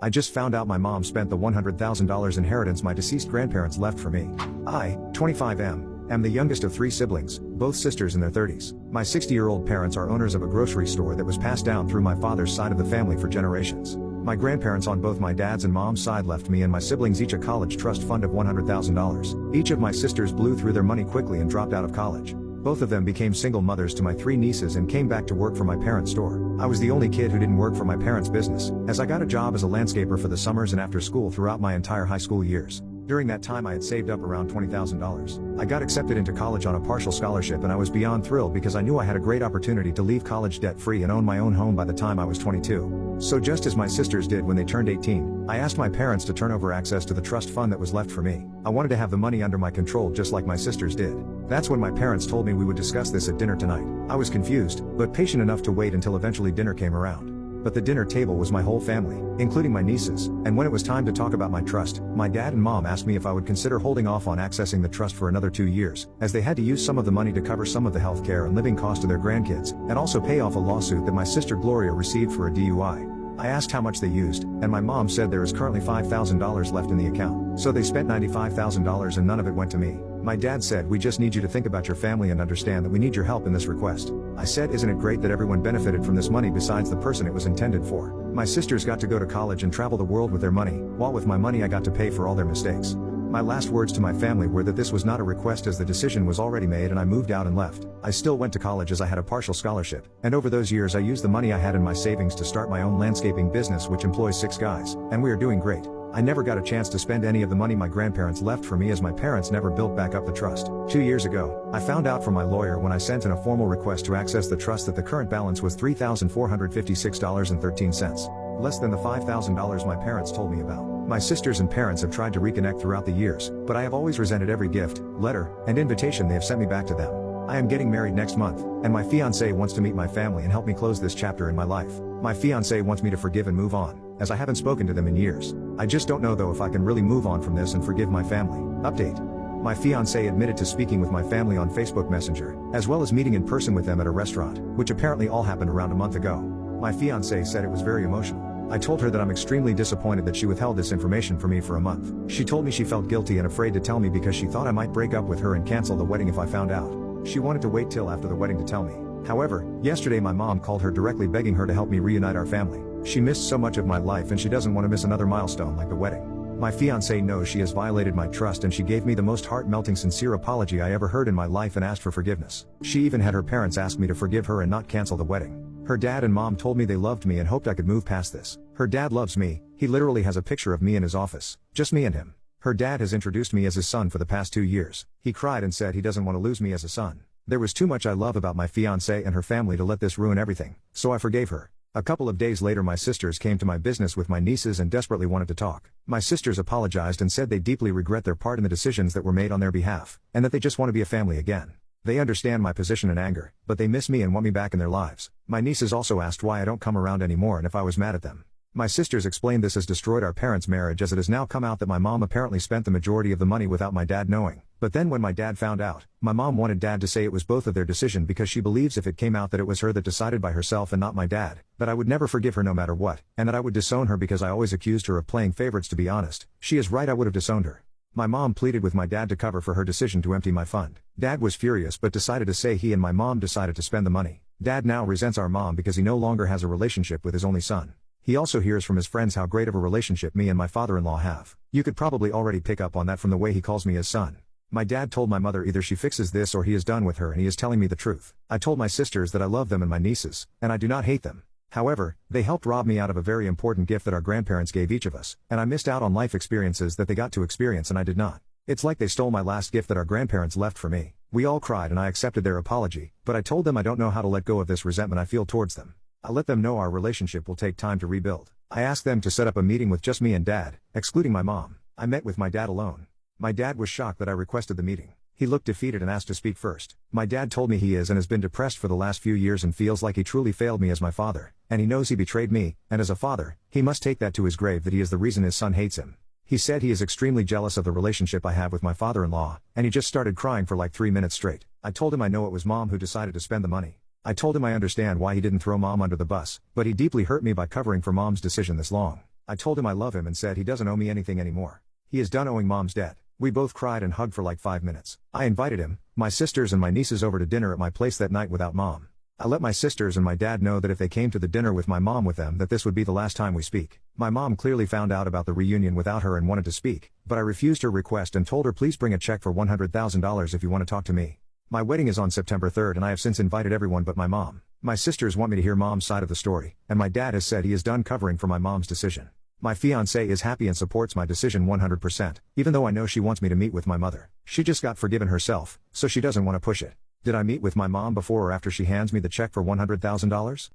I just found out my mom spent the $100,000 inheritance my deceased grandparents left for me. I, 25 am the youngest of 3 siblings, both sisters in their 30s. My 60-year-old parents are owners of a grocery store that was passed down through my father's side of the family for generations. My grandparents on both my dad's and mom's side left me and my siblings each a college trust fund of $100,000. Each of my sisters blew through their money quickly and dropped out of college. Both of them became single mothers to my 3 nieces and came back to work for my parents' store. I was the only kid who didn't work for my parents' business, as I got a job as a landscaper for the summers and after school throughout my entire high school years. During that time I had saved up around $20,000. I got accepted into college on a partial scholarship and I was beyond thrilled because I knew I had a great opportunity to leave college debt-free and own my own home by the time I was 22. So just as my sisters did when they turned 18, I asked my parents to turn over access to the trust fund that was left for me. I wanted to have the money under my control just like my sisters did. That's when my parents told me we would discuss this at dinner tonight. I was confused, but patient enough to wait until eventually dinner came around. But the dinner table was my whole family, including my nieces, and when it was time to talk about my trust, my dad and mom asked me if I would consider holding off on accessing the trust for another 2 years, as they had to use some of the money to cover some of the healthcare and living costs of their grandkids, and also pay off a lawsuit that my sister Gloria received for a DUI. I asked how much they used, and my mom said there is currently $5,000 left in the account. So they spent $95,000 and none of it went to me. My dad said, "We just need you to think about your family and understand that we need your help in this request." I said, "Isn't it great that everyone benefited from this money besides the person it was intended for?" My sisters got to go to college and travel the world with their money, while with my money I got to pay for all their mistakes. My last words to my family were that this was not a request as the decision was already made and I moved out and left. I still went to college as I had a partial scholarship, and over those years I used the money I had in my savings to start my own landscaping business which employs 6 guys, and we are doing great. I never got a chance to spend any of the money my grandparents left for me as my parents never built back up the trust. 2 years ago, I found out from my lawyer when I sent in a formal request to access the trust that the current balance was $3,456.13. Less than the $5,000 my parents told me about. My sisters and parents have tried to reconnect throughout the years, but I have always resented every gift, letter, and invitation they have sent me back to them. I am getting married next month, and my fiancé wants to meet my family and help me close this chapter in my life. My fiancé wants me to forgive and move on, as I haven't spoken to them in years. I just don't know though if I can really move on from this and forgive my family. Update. My fiancé admitted to speaking with my family on Facebook Messenger, as well as meeting in person with them at a restaurant, which apparently all happened around a month ago. My fiancé said it was very emotional. I told her that I'm extremely disappointed that she withheld this information from me for a month. She told me she felt guilty and afraid to tell me because she thought I might break up with her and cancel the wedding if I found out. She wanted to wait till after the wedding to tell me. However, yesterday my mom called her directly begging her to help me reunite our family. She missed so much of my life and she doesn't want to miss another milestone like the wedding. My fiancé knows she has violated my trust and she gave me the most heart-melting sincere apology I ever heard in my life and asked for forgiveness. She even had her parents ask me to forgive her and not cancel the wedding. Her dad and mom told me they loved me and hoped I could move past this. Her dad loves me, he literally has a picture of me in his office, just me and him. Her dad has introduced me as his son for the past 2 years. He cried and said he doesn't want to lose me as a son. There was too much I love about my fiancé and her family to let this ruin everything, so I forgave her. A couple of days later my sisters came to my business with my nieces and desperately wanted to talk. My sisters apologized and said they deeply regret their part in the decisions that were made on their behalf, and that they just want to be a family again. They understand my position and anger, but they miss me and want me back in their lives. My nieces also asked why I don't come around anymore and if I was mad at them. My sisters explained this has destroyed our parents' marriage as it has now come out that my mom apparently spent the majority of the money without my dad knowing. But then when my dad found out, my mom wanted dad to say it was both of their decision because she believes if it came out that it was her that decided by herself and not my dad, that I would never forgive her no matter what, and that I would disown her because I always accused her of playing favorites. To be honest, she is right, I would have disowned her. My mom pleaded with my dad to cover for her decision to empty my fund. Dad was furious but decided to say he and my mom decided to spend the money. Dad now resents our mom because he no longer has a relationship with his only son. He also hears from his friends how great of a relationship me and my father-in-law have. You could probably already pick up on that from the way he calls me his son. My dad told my mother either she fixes this or he is done with her, and he is telling me the truth. I told my sisters that I love them and my nieces, and I do not hate them. However, they helped rob me out of a very important gift that our grandparents gave each of us, and I missed out on life experiences that they got to experience and I did not. It's like they stole my last gift that our grandparents left for me. We all cried and I accepted their apology, but I told them I don't know how to let go of this resentment I feel towards them. I let them know our relationship will take time to rebuild. I asked them to set up a meeting with just me and dad, excluding my mom. I met with my dad alone. My dad was shocked that I requested the meeting. He looked defeated and asked to speak first. My dad told me he is and has been depressed for the last few years and feels like he truly failed me as my father, and he knows he betrayed me, and as a father, he must take that to his grave that he is the reason his son hates him. He said he is extremely jealous of the relationship I have with my father-in-law, and he just started crying for like 3 minutes straight. I told him I know it was mom who decided to spend the money. I told him I understand why he didn't throw mom under the bus, but he deeply hurt me by covering for mom's decision this long. I told him I love him and said he doesn't owe me anything anymore. He is done owing mom's debt. We both cried and hugged for like 5 minutes. I invited him, my sisters and my nieces over to dinner at my place that night without mom. I let my sisters and my dad know that if they came to the dinner with my mom with them that this would be the last time we speak. My mom clearly found out about the reunion without her and wanted to speak, but I refused her request and told her please bring a check for $100,000 if you want to talk to me. My wedding is on September 3rd and I have since invited everyone but my mom. My sisters want me to hear mom's side of the story, and my dad has said he is done covering for my mom's decision. My fiancé is happy and supports my decision 100%, even though I know she wants me to meet with my mother. She just got forgiven herself, so she doesn't want to push it. Did I meet with my mom before or after she hands me the check for $100,000?